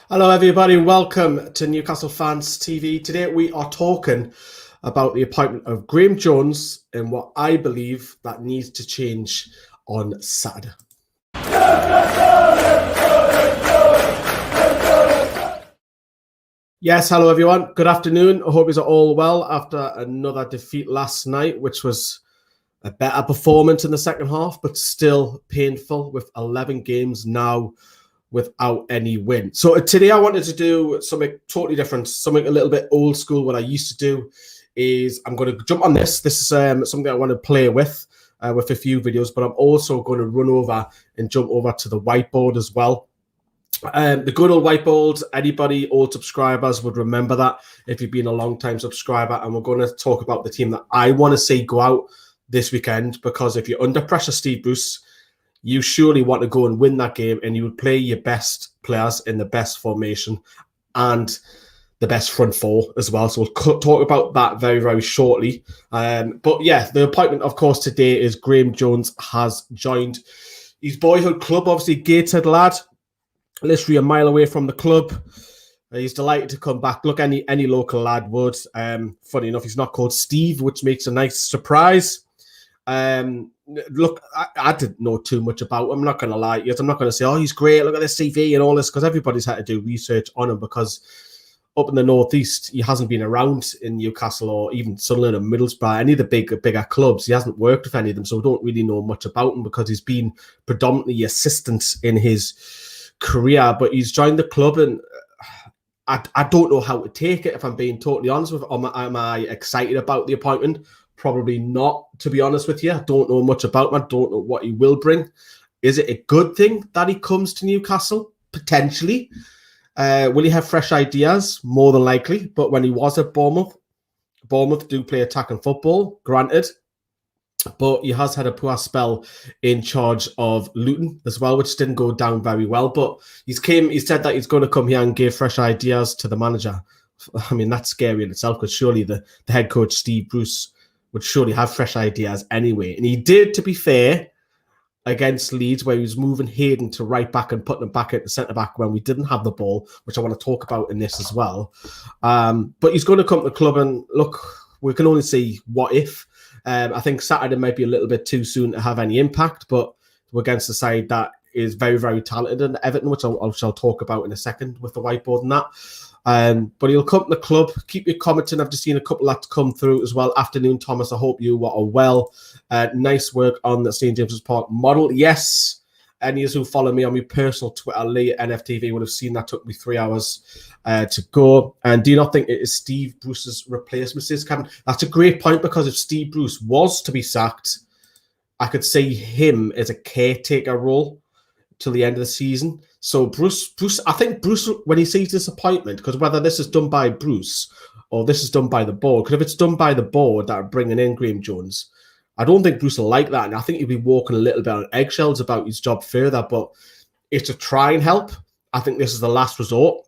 Hello, everybody. Welcome to Newcastle Fans TV. Today we are talking about the appointment of Graeme Jones and what I believe that needs to change on Saturday. Yes, hello, everyone. Good afternoon. I hope you're all well after another defeat last night, which was a better performance in the second half, but still painful with 11 games now without any win. So today I wanted to do something totally different, something a little bit old school. What I used to do is I'm going to jump on this. This is something I want to play with a few videos, but I'm also going to run over and jump over to the whiteboard as well. The good old whiteboard, anybody, old subscribers would remember that if you've been a long time subscriber. And we're going to talk about the team that I want to see go out this weekend, because if you're under pressure, Steve Bruce, you surely want to go and win that game, and you would play your best players in the best formation and the best front four as well. So we'll talk about that very, very shortly. But yeah, the appointment, of course, today is Graeme Jones has joined his boyhood club, obviously Gateshead lad, literally a mile away from the club. He's delighted to come back. Look, any local lad would. Funny enough, he's not called Steve, which makes a nice surprise. Look, I didn't know too much about him. I'm not going to lie. I'm not going to say, oh, he's great, look at this CV and all this, because everybody's had to do research on him, because up in the northeast, he hasn't been around in Newcastle or even Sunderland or Middlesbrough, any of the bigger clubs. He hasn't worked with any of them, so we don't really know much about him, because he's been predominantly assistant in his career. But he's joined the club, and I don't know how to take it, if I'm being totally honest with it. Am I excited about the appointment? Probably not, to be honest with you. I don't know much about him. I don't know what he will bring. Is it a good thing that he comes to Newcastle? Potentially. Will he have fresh ideas? More than likely. But when he was at Bournemouth do play attacking football, granted. But he has had a poor spell in charge of Luton as well, which didn't go down very well. But he said that he's going to come here and give fresh ideas to the manager. I mean, that's scary in itself, because surely the head coach, Steve Bruce, would surely have fresh ideas anyway. And he did, to be fair, against Leeds, where he was moving Hayden to right back and putting him back at the centre-back when we didn't have the ball, which I want to talk about in this as well. But he's going to come to the club, and look, we can only see what if. I think Saturday might be a little bit too soon to have any impact, but we're against the side that is very, very talented in Everton, which I shall talk about in a second with the whiteboard and that. But he'll come to the club. Keep your commenting. I've just seen a couple that come through as well. Afternoon, Thomas. I hope you are well. Nice work on the St. James's Park model. Yes. Any of you who follow me on my personal Twitter, Lee NFTV, would have seen that took me 3 hours to go. And do you not think it is Steve Bruce's replacement, says Kevin? That's a great point, because if Steve Bruce was to be sacked, I could see him as a caretaker role till the end of the season. So Bruce, I think Bruce, when he sees this appointment, because whether this is done by Bruce or this is done by the board, because if it's done by the board that are bringing in Graeme Jones, I don't think Bruce will like that. And I think he'll be walking a little bit on eggshells about his job further, but it's to try and help. I think this is the last resort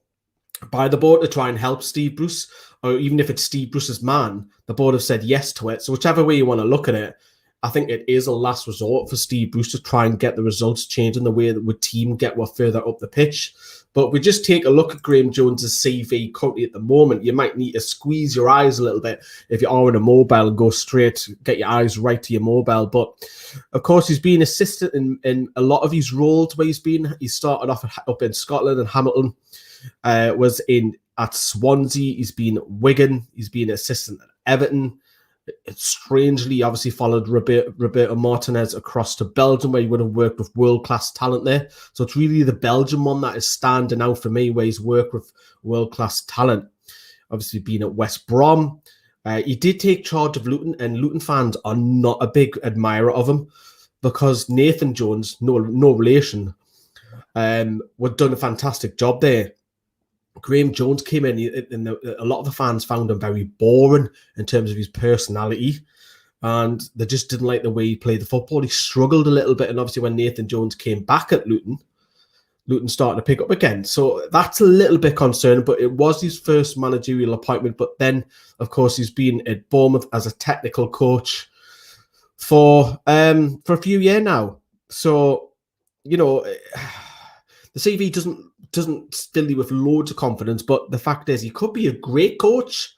by the board to try and help Steve Bruce, or even if it's Steve Bruce's man, the board have said yes to it. So whichever way you want to look at it, I think it is a last resort for Steve Bruce to try and get the results changing the way that the team get further up the pitch. But we just take a look at Graeme Jones's CV currently at the moment. You might need to squeeze your eyes a little bit if you are in a mobile and go straight, get your eyes right to your mobile. But of course, he's been assistant in a lot of his roles where he's been. He started off up in Scotland and Hamilton, was at Swansea. He's been at Wigan. He's been assistant at Everton. It strangely obviously followed Roberto Martinez across to Belgium, where he would have worked with world-class talent there. So it's really the Belgian one that is standing out for me, where he's worked with world-class talent. Obviously being at West Brom. He did take charge of Luton, and Luton fans are not a big admirer of him, because Nathan Jones, no relation, would done a fantastic job there. Graeme Jones came in, and a lot of the fans found him very boring in terms of his personality, and they just didn't like the way he played the football. He struggled a little bit, and obviously when Nathan Jones came back at Luton started to pick up again. So that's a little bit concerning, but it was his first managerial appointment. But then, of course, he's been at Bournemouth as a technical coach for a few years now. So, you know, the CV doesn't still you with loads of confidence, but the fact is he could be a great coach.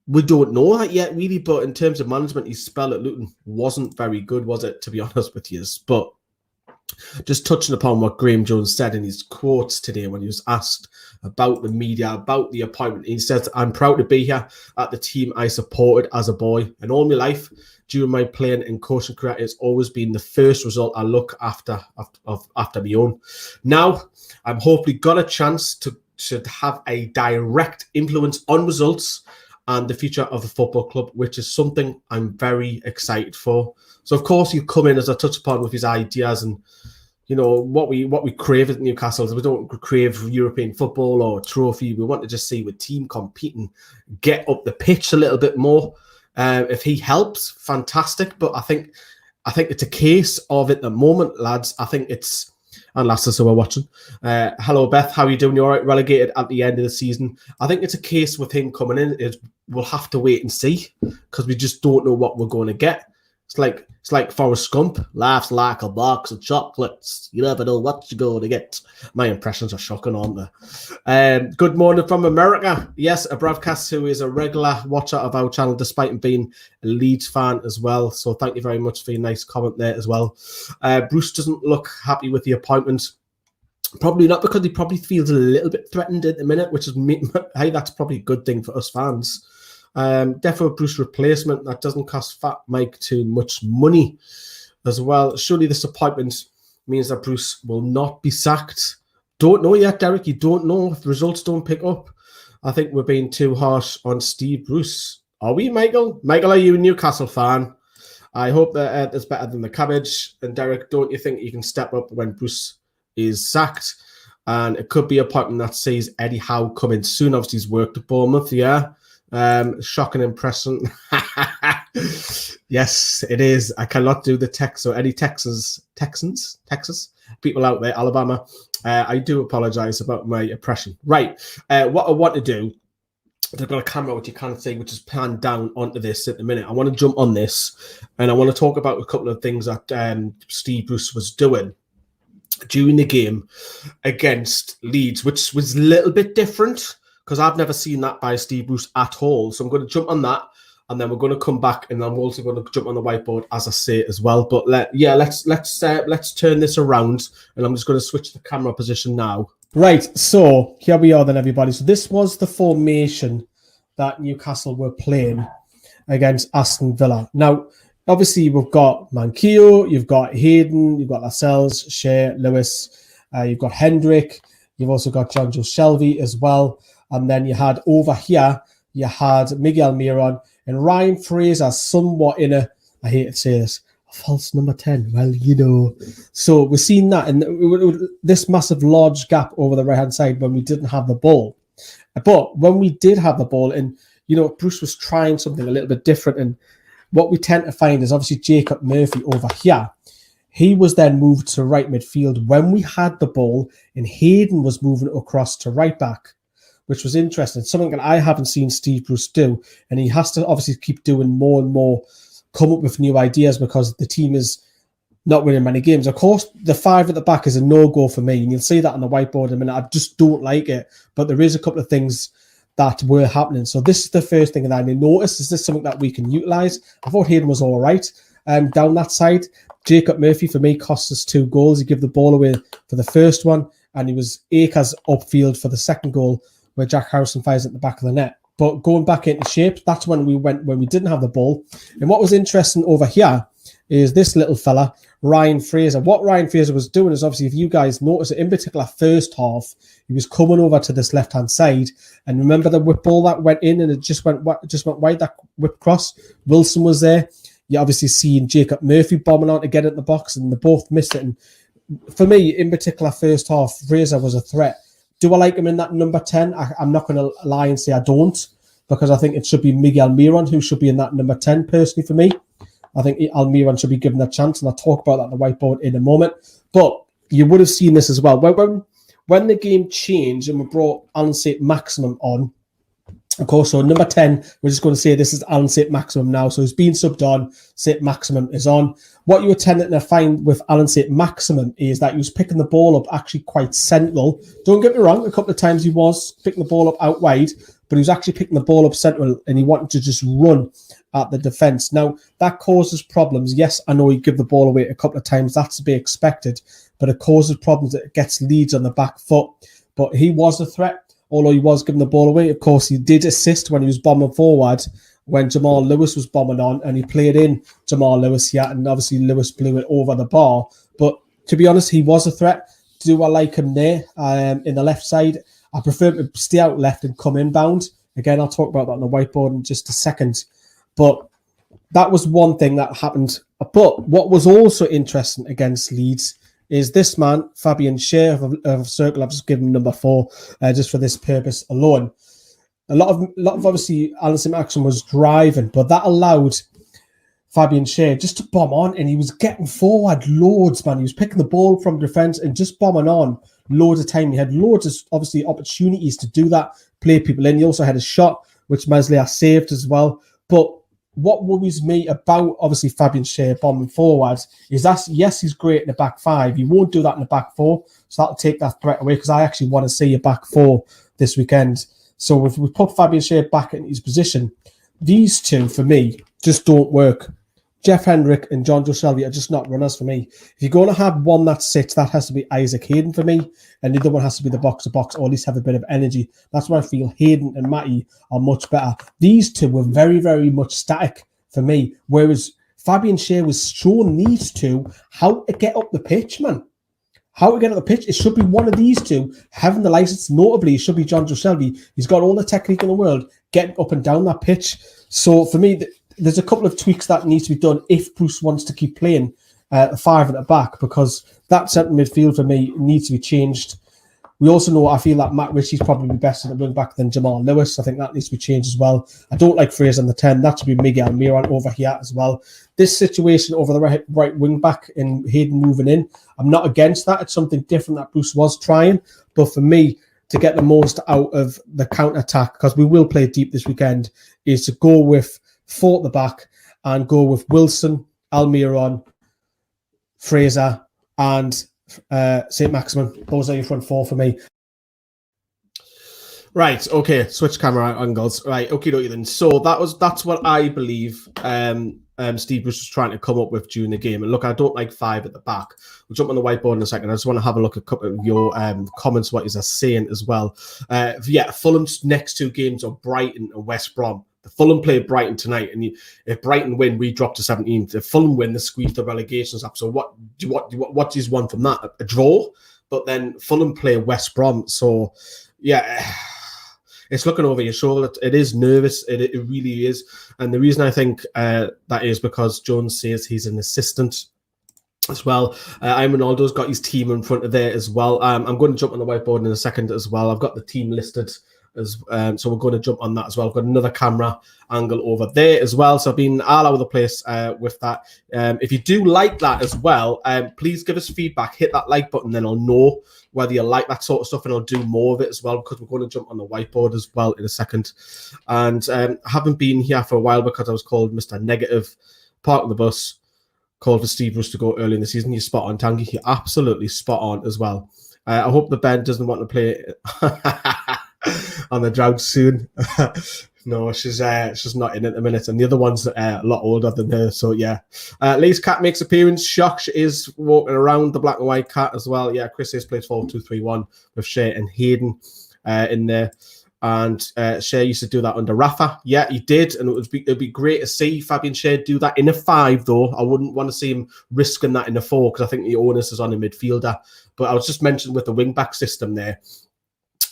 We don't know that yet, really, but in terms of management, his spell at Luton wasn't very good, was it, to be honest with you? But just touching upon what Graeme Jones said in his quotes today when he was asked about the media, about the appointment, he said, "I'm proud to be here at the team I supported as a boy. And all my life, during my playing and coaching career, it's always been the first result I look after my own. Now, I'm hopefully got a chance to have a direct influence on results and the future of the football club, which is something I'm very excited for." So, of course, you come in, as I touched upon, with his ideas and, you know, what we crave at Newcastle is we don't crave European football or trophy. We want to just see the team competing, get up the pitch a little bit more. If he helps, fantastic. But I think it's a case of, at the moment, lads, I think it's... And lasses who are watching. Hello, Beth. How are you doing? You all right? Relegated at the end of the season. I think it's a case with him coming in. We'll have to wait and see because we just don't know what we're going to get. It's like Forrest Gump. Laughs like a box of chocolates. You never know what you're going to get. My impressions are shocking, aren't they? Good morning from America. Yes, a broadcast who is a regular watcher of our channel, despite him being a Leeds fan as well. So thank you very much for your nice comment there as well. Bruce doesn't look happy with the appointment. Probably not, because he probably feels a little bit threatened at the minute, which is, hey, that's probably a good thing for us fans. Definitely Bruce replacement that doesn't cost Fat Mike too much money as well. Surely this appointment means that Bruce will not be sacked. Don't know yet, Derek. You don't know if the results don't pick up. I think we're being too harsh on Steve Bruce. Are we, Michael? Michael, are you a Newcastle fan? I hope that it's better than the cabbage. And Derek, don't you think you can step up when Bruce is sacked? And it could be a appointment that sees Eddie Howe coming soon. Obviously, he's worked at Bournemouth, yeah. Shocking impression. Yes, it is. I cannot do the text. So any Texas people out there, Alabama, I do apologize about my impression. Right. What I want to do, they've got a camera which you can't see, which is panned down onto this at the minute. I want to jump on this and I want to talk about a couple of things that Steve Bruce was doing during the game against Leeds, which was a little bit different, because I've never seen that by Steve Bruce at all. So I'm going to jump on that, and then we're going to come back, and I'm also going to jump on the whiteboard as I say as well. But let's turn this around, and I'm just going to switch the camera position now. Right, so here we are then, everybody. So this was the formation that Newcastle were playing against Aston Villa. Now, obviously, we've got Manquillo, you've got Hayden, you've got Lascelles, Shea, Lewis, you've got Hendrick, you've also got John Joe Shelby as well. And then you had over here, you had Miguel Miron and Ryan Fraser somewhat in a, I hate to say this, a false number 10. Well, you know. So we're seeing that, and this massive large gap over the right-hand side when we didn't have the ball. But when we did have the ball, and, you know, Bruce was trying something a little bit different, and what we tend to find is obviously Jacob Murphy over here. He was then moved to right midfield when we had the ball, and Hayden was moving across to right back, which was interesting. Something that I haven't seen Steve Bruce do. And he has to obviously keep doing more and more, come up with new ideas, because the team is not winning many games. Of course, the 5 at the back is a no-go for me. And you'll see that on the whiteboard in a minute. I just don't like it. But there is a couple of things that were happening. So this is the first thing that I noticed. Is this something that we can utilise? I thought Hayden was all right down that side. Jacob Murphy, for me, cost us 2 goals. He gave the ball away for the first one. And he was Akers upfield for the second goal, where Jack Harrison fires at the back of the net. But going back into shape, that's when we didn't have the ball. And what was interesting over here is this little fella, Ryan Fraser. What Ryan Fraser was doing is, obviously, if you guys notice it, in particular first half, he was coming over to this left-hand side. And remember the whip ball that went in and it just went wide, that whip cross? Wilson was there. You obviously seen Jacob Murphy bombing on to get it in the box, and they both missed it. And for me, in particular first half, Fraser was a threat. Do I like him in that number 10? I'm not going to lie and say I don't, because I think it should be Miguel Miron who should be in that number 10, personally, for me. I think Almiron should be given a chance, and I'll talk about that on the whiteboard in a moment. But you would have seen this as well. When the game changed and we brought Saint-Maximin on, Of course, so number 10, we're just going to say this is Alan Saint-Maximin now. So he's been subbed on, Saint-Maximin is on. What you were tending to find with Alan Saint-Maximin is that he was picking the ball up actually quite central. Don't get me wrong, a couple of times he was picking the ball up out wide, but he was actually picking the ball up central and he wanted to just run at the defence. Now, that causes problems. Yes, I know he give the ball away a couple of times. That's to be expected, but it causes problems. It gets Leeds on the back foot. But he was a threat. Although he was giving the ball away, of course, he did assist when he was bombing forward when Jamal Lewis was bombing on, and he played in Jamal Lewis here, and obviously Lewis blew it over the bar. But to be honest, he was a threat. Do I like him there in the left side? I prefer him to stay out left and come inbound. Again, I'll talk about that on the whiteboard in just a second. But that was one thing that happened. But what was also interesting against Leeds is this man, Fabian Schär of Circle. I've just given him number 4 just for this purpose alone. A lot of obviously Alan Saint-Maximin was driving, but that allowed Fabian Schär just to bomb on, and he was getting forward loads, man. He was picking the ball from defence and just bombing on loads of time. He had loads of obviously opportunities to do that, play people in. He also had a shot which Meslier saved as well. But what worries me about, obviously, Fabian Schär bombing forward is that, yes, he's great in the back 5. He won't do that in the back 4. So that'll take that threat away, because I actually want to see a back 4 this weekend. So if we put Fabian Schär back in his position, these two, for me, just don't work. Jeff Hendrick and John Joe Shelby are just not runners for me. If you're going to have one that sits, that has to be Isaac Hayden for me, and the other one has to be the box-to-box, or at least have a bit of energy. That's where I feel Hayden and Matty are much better. These two were very, very much static for me, whereas Fabian Schär was so neat to how to get up the pitch, man. How to get up the pitch. It should be one of these two having the license. Notably, it should be John Joe Shelby. He's got all the technique in the world, getting up and down that pitch. So for me, there's a couple of tweaks that need to be done if Bruce wants to keep playing 5 at the back, because that centre midfield for me needs to be changed. We also know, I feel that Matt Ritchie's probably best at the wing back than Jamal Lewis. I think that needs to be changed as well. I don't like Fraser on the 10. That should be Miguel Miran over here as well. This situation over the right wing back and Hayden moving in, I'm not against that. It's something different that Bruce was trying. But for me, to get the most out of the counter-attack, because we will play deep this weekend, is to go with 4 at the back and go with Wilson, Almiron, Fraser, and Saint-Maximin. Those are your front 4 for me. Right, okay, switch camera angles. Right, okay, then. So that's what I believe Steve Bruce was trying to come up with during the game. And look, I don't like 5 at the back. We'll jump on the whiteboard in a second. I just want to have a look at a couple of your comments, what you're saying as well. Fulham's next 2 games are Brighton and West Brom. Fulham play Brighton tonight, and if Brighton win, we drop to 17th. If Fulham win, they squeeze the relegations up. So what do you want from that? A draw? But then Fulham play West Brom. So, yeah, it's looking over your shoulder. It is nervous. It really is. And the reason I think that is because Jones says he's an assistant as well. Ronaldo's got his team in front of there as well. I'm going to jump on the whiteboard in a second as well. I've got the team listed. So we're going to jump on that as well. I've got another camera angle over there as well. So I've been all over the place with that. If you do like that as well, please give us feedback. Hit that like button, then I'll know whether you like that sort of stuff, and I'll do more of it as well, because we're going to jump on the whiteboard as well in a second. And I haven't been here for a while because I was called Mr. Negative. Park on the bus, called for Steve Bruce to go early in the season. You're spot on, Tangy. You're absolutely spot on as well. I hope the band doesn't want to play on the drought soon. No, she's not in at the minute, and the other one's a lot older than her. So yeah, Lee's cat makes appearance. Shock is walking around, the black and white cat as well. Yeah, Chris Hayes plays 4-2-3-1 with Shea and Hayden in there, and Shea used to do that under Rafa. Yeah, he did, and it'd be great to see Fabian Shea do that in a 5. Though I wouldn't want to see him risking that in a 4, because I think the onus is on a midfielder. But I was just mentioning with the wing back system there.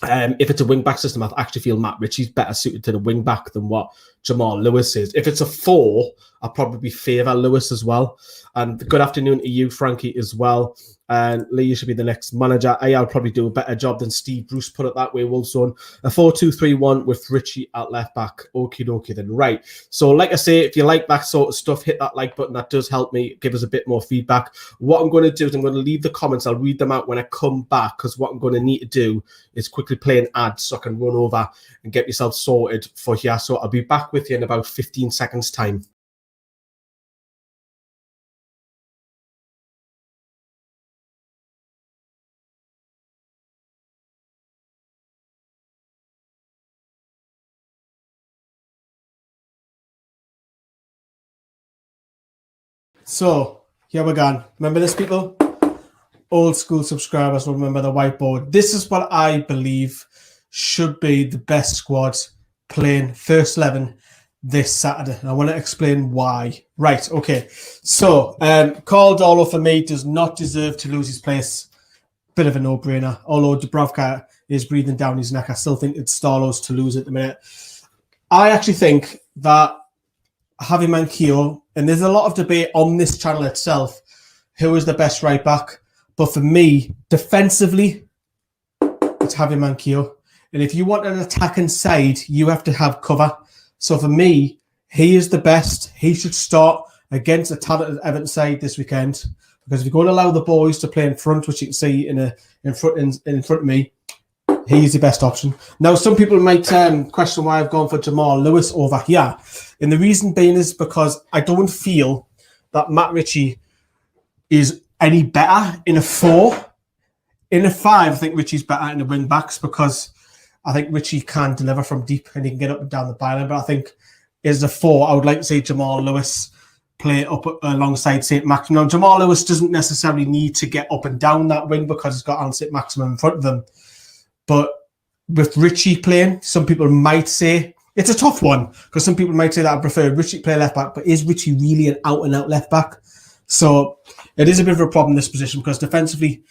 If it's a wing-back system, I actually feel Matt Ritchie's better suited to the wing-back than what Jamal Lewis is. If it's a 4, I'll probably favour Lewis as well. And good afternoon to you, Frankie, as well. And Lee should be the next manager. I'll probably do a better job than Steve Bruce put it that way, Wolfzone. A 4-2-3-1 with Richie at left back. Okie dokie then. Right. So like I say, if you like that sort of stuff, hit that like button. That does help me. Give us a bit more feedback. What I'm going to do is I'm going to leave the comments. I'll read them out when I come back, because what I'm going to need to do is quickly play an ad so I can run over and get yourself sorted for here. So I'll be back with you in about 15 seconds time. So here we go. Remember this, people? Old school subscribers will remember the whiteboard. This is what I believe should be the best squad playing first 11 this Saturday. And I want to explain why. Right, okay. So Carl Darlow for me does not deserve to lose his place. Bit of a no-brainer. Although Dubravka is breathing down his neck, I still think it's Darlow's to lose at the minute. I actually think that Javi Manquillo, and there's a lot of debate on this channel itself, who is the best right back. But for me, defensively, it's Javi Manquillo. And if you want an attacking side, you have to have cover. So for me, he is the best. He should start against a talented Everton side this weekend. Because if you're going to allow the boys to play in front, which you can see in front of me, he's the best option. Now, some people might question why I've gone for Jamal Lewis over here. And the reason being is because I don't feel that Matt Ritchie is any better in a 4. In a 5, I think Ritchie's better in the wing backs, because I think Ritchie can deliver from deep and he can get up and down the byline. But I think as a 4, I would like to see Jamal Lewis play up alongside Saint-Maximin. Now, Jamal Lewis doesn't necessarily need to get up and down that wing because he's got Saint-Maximin in front of him. But with Ritchie playing, some people might say, it's a tough one, because some people might say that I prefer Ritchie play left back, but is Ritchie really an out-and-out left back? So it is a bit of a problem in this position, because defensively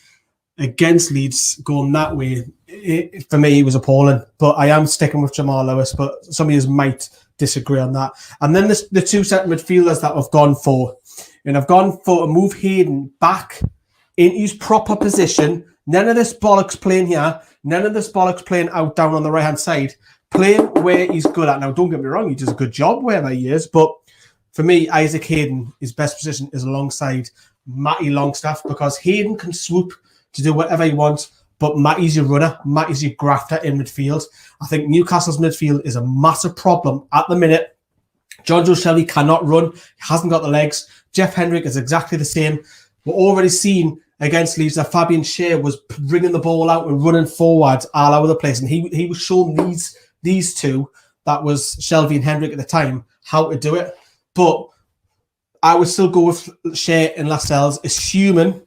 against Leeds going that way, for me, it was appalling. But I am sticking with Jamal Lewis, but some of you might disagree on that. And then the 2 centre midfielders that I've gone for, and I've gone for a move Hayden back into his proper position. None of this bollocks playing here. None of this bollocks playing out down on the right-hand side. Playing where he's good at. Now, don't get me wrong, he does a good job wherever he is, but for me, Isaac Hayden, his best position is alongside Matty Longstaff, because Hayden can swoop to do whatever he wants, but Matty's your runner. Matty's your grafter in midfield. I think Newcastle's midfield is a massive problem at the minute. John Joe Shelby cannot run. He hasn't got the legs. Jeff Hendrick is exactly the same. We're already seeing against Leeds that Fabian Schär was bringing the ball out and running forwards all over the place. And he was showing these two, that was Shelby and Hendrick at the time, how to do it. But I would still go with Schär and Lascelles, assuming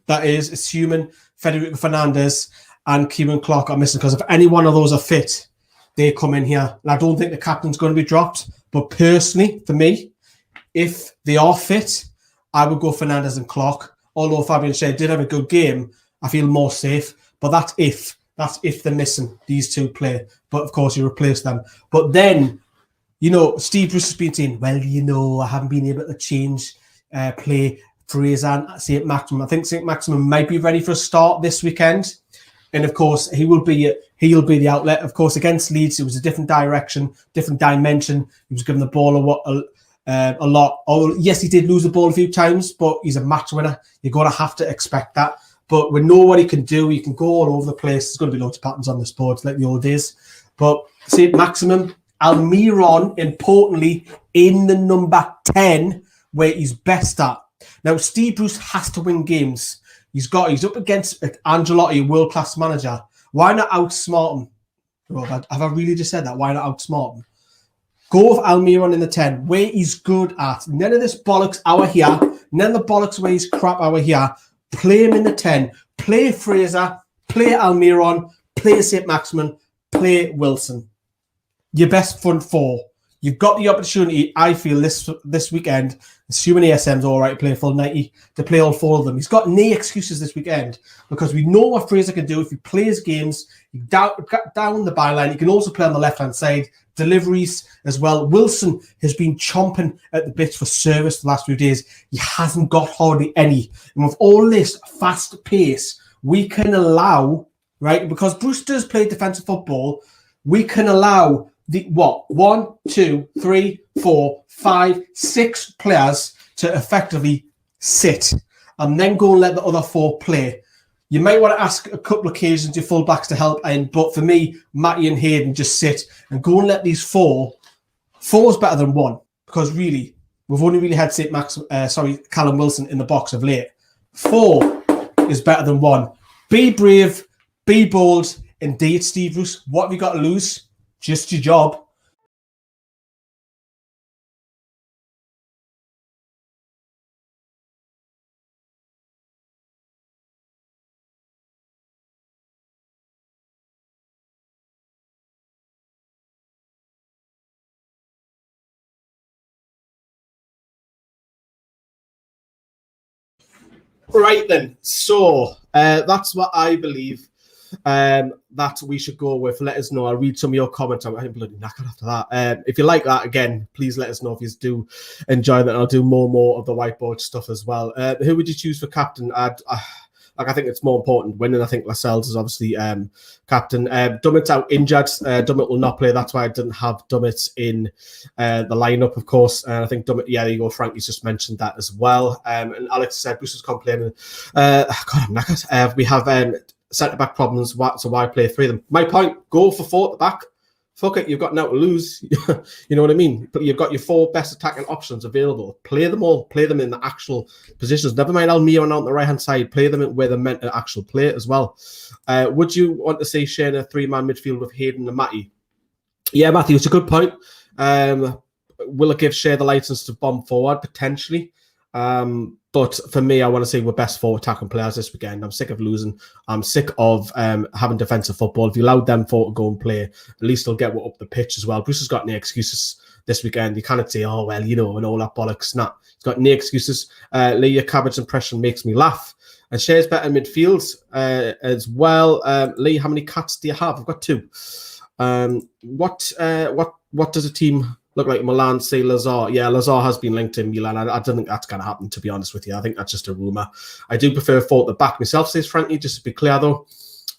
Federico Fernandez and Kieran Clark are missing. Because if any one of those are fit, they come in here. And I don't think the captain's going to be dropped. But personally, for me, if they are fit, I would go Fernandez and Clark. Although Fabian Schär did have a good game, I feel more safe. But that's if they're missing these two play. But of course, you replace them. But then, Steve Bruce has been saying, well, I haven't been able to change play Fraser and Saint-Maximin. I think Saint-Maximin might be ready for a start this weekend. And of course, he'll be the outlet. Of course, against Leeds, it was a different direction, different dimension. He was given the ball a lot. Oh, yes, he did lose the ball a few times, but he's a match winner. You're going to have to expect that. But we know what he can do. He can go all over the place. There's going to be loads of patterns on the board, like the old days. But Saint-Maximin, Almiron, importantly, in the number 10, where he's best at. Now, Steve Bruce has to win games. He's up against Ancelotti, a world-class manager. Why not outsmart him? Have I really just said that? Why not outsmart him? Go with Almiron in the 10, where he's good at. None of this bollocks hour here. None of the bollocks where he's crap hour here. Play him in the 10. Play Fraser. Play Almiron. Play Saint-Maximin. Play Wilson. Your best front 4. You've got the opportunity, I feel, this weekend, assuming ASM's all right to play a full 90, to play all 4 of them. He's got no excuses this weekend because we know what Fraser can do if he plays games. He down the byline. He can also play on the left-hand side. Deliveries as well. Wilson has been chomping at the bits for service the last few days. He hasn't got hardly any. And with all this fast pace, we can allow, right, because Bruce does play defensive football, we can allow the 1, 2, 3, 4, 5, 6 players to effectively sit and then go and let the other 4 play. You might want to ask a couple of occasions your fullbacks to help in, but for me, Matty and Hayden just sit and go and let these 4. 4 is better than 1 because really, we've only really had Callum Wilson in the box of late. 4 is better than 1. Be brave, be bold, indeed, Steve Bruce. What have you got to lose? Just your job. Right then, so that's what I believe that we should go with. Let us know. I'll read some of your comments. I'm bloody knackered after that. If you like that, again, please let us know if you do enjoy that. I'll do more of the whiteboard stuff as well. Who would you choose for captain? I think it's more important winning. I think Lascelles is obviously captain. Dummett's out injured. Dummett will not play. That's why I didn't have Dummett in the lineup, of course. And I think Dummett, yeah, there you go. Frankie's just mentioned that as well. And Alex said, Bruce was complaining. God, I'm knackered. We have centre-back problems, so why play 3 of them? My point, go for 4 at the back. Fuck it, you've got now to lose. You know what I mean? But you've got your 4 best attacking options available. Play them all. Play them in the actual positions. Never mind Almiron out on the right-hand side. Play them where they're meant to actually play as well. Would you want to see Shane a 3-man midfield with Hayden and Matty? Yeah, Matthew, it's a good point. Will it give Shea the license to bomb forward? Potentially. But for me, I want to say we're best 4 attacking players this weekend. I'm sick of losing. I'm sick of having defensive football. If you allowed them 4 to go and play, at least they'll get up the pitch as well. Bruce has got no excuses this weekend. You cannot say, oh, well, and all that bollocks. Nah, he's got no excuses. Lee, your cabbage impression makes me laugh. And Shea's better in midfield as well. Lee, how many cats do you have? I've got 2. What does a team look like Milan say Lazar? Yeah, Lazar has been linked to Milan. I don't think that's going to happen, to be honest with you. I think that's just a rumour. I do prefer 4 at the back myself, says Frankie, just to be clear, though.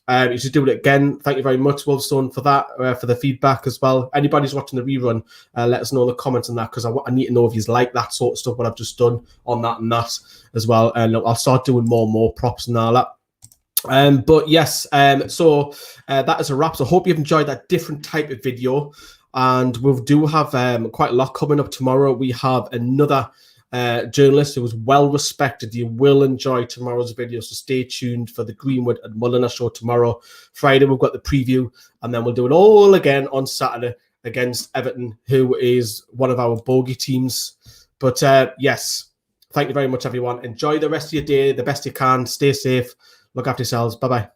You should do it again. Thank you very much, Wolfstone, for that, for the feedback as well. Anybody who's watching the rerun, let us know in the comments on that, because I need to know if you like that sort of stuff, what I've just done on that and that as well. And I'll start doing more and more props and all that. But yes, so that is a wrap. So I hope you've enjoyed that different type of video. And we do have quite a lot coming up tomorrow. We have another journalist who is well respected. You will enjoy tomorrow's video, so stay tuned for the Greenwood and Mulliner show tomorrow. Friday, we've got the preview, and then we'll do it all again on Saturday against Everton, who is one of our bogey teams. But yes, thank you very much, everyone. Enjoy the rest of your day the best you can. Stay safe. Look after yourselves. Bye-bye.